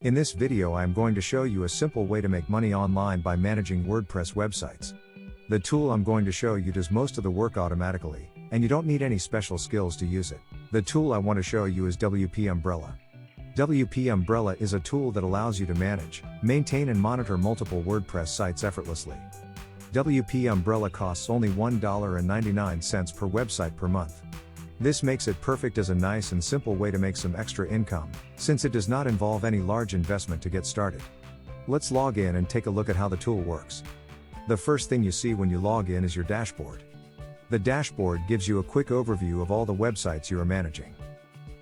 In this video I am going to show you a simple way to make money online by managing WordPress websites. The tool I'm going to show you does most of the work automatically, and you don't need any special skills to use it. The tool I want to show you is WP Umbrella. WP Umbrella is a tool that allows you to manage, maintain and monitor multiple WordPress sites effortlessly. WP Umbrella costs only $1.99 per website per month. This makes it perfect as a nice and simple way to make some extra income, since it does not involve any large investment to get started. Let's log in and take a look at how the tool works. The first thing you see when you log in is your dashboard. The dashboard gives you a quick overview of all the websites you are managing.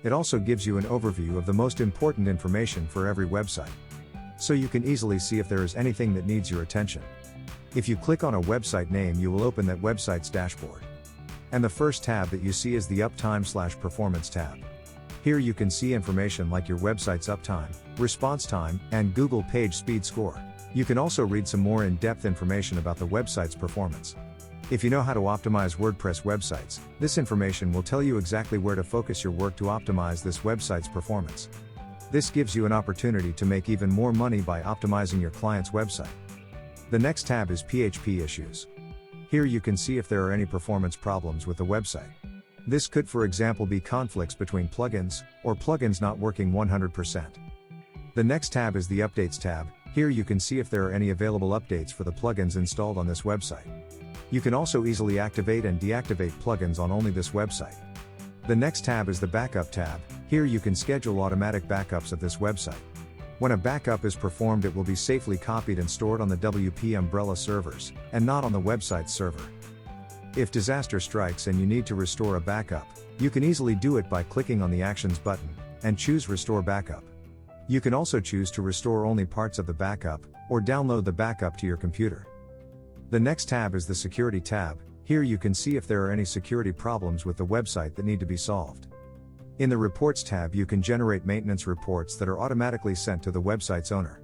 It also gives you an overview of the most important information for every website, so you can easily see if there is anything that needs your attention. If you click on a website name, you will open that website's dashboard. And the first tab that you see is the Uptime/Performance tab. Here you can see information like your website's uptime, response time, and GooglePage speed score. You can also read some more in-depth information about the website's performance. If you know how to optimize WordPress websites, this information will tell you exactly where to focus your work to optimize this website's performance. This gives you an opportunity to make even more money by optimizing your client's website. The next tab is PHP Issues. Here you can see if there are any performance problems with the website. This could, for example, be conflicts between plugins, or plugins not working 100%. The next tab is the Updates tab. Here you can see if there are any available updates for the plugins installed on this website. You can also easily activate and deactivate plugins on only this website. The next tab is the Backup tab. Here you can schedule automatic backups of this website. When a backup is performed, it will be safely copied and stored on the WP Umbrella servers, and not on the website's server. If disaster strikes and you need to restore a backup, you can easily do it by clicking on the Actions button, and choose Restore Backup. You can also choose to restore only parts of the backup, or download the backup to your computer. The next tab is the Security tab. Here you can see if there are any security problems with the website that need to be solved. In the Reports tab you can generate maintenance reports that are automatically sent to the website's owner.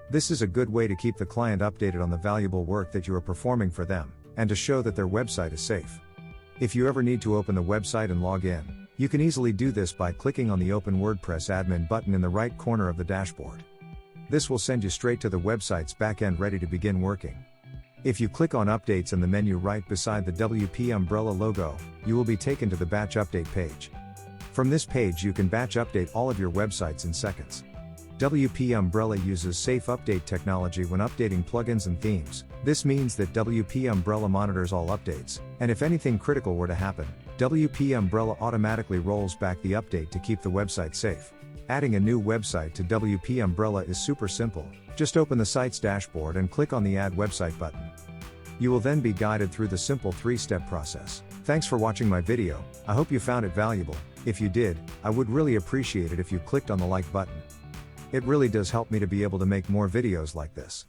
This is a good way to keep the client updated on the valuable work that you are performing for them, and to show that their website is safe. If you ever need to open the website and log in, you can easily do this by clicking on the Open WordPress admin button in the right corner of the dashboard. This will send you straight to the website's backend ready to begin working. If you click on Updates in the menu right beside the WP Umbrella logo, you will be taken to the Batch Update page. From this page you can batch update all of your websites in seconds. WP Umbrella uses safe update technology when updating plugins and themes. This means that WP Umbrella monitors all updates, and if anything critical were to happen, WP Umbrella automatically rolls back the update to keep the website safe. Adding a new website to WP Umbrella is super simple. Just open the site's dashboard and click on the Add Website button. You will then be guided through the simple 3-step process. Thanks for watching my video. I hope you found it valuable. If you did, I would really appreciate it if you clicked on the like button. It really does help me to be able to make more videos like this.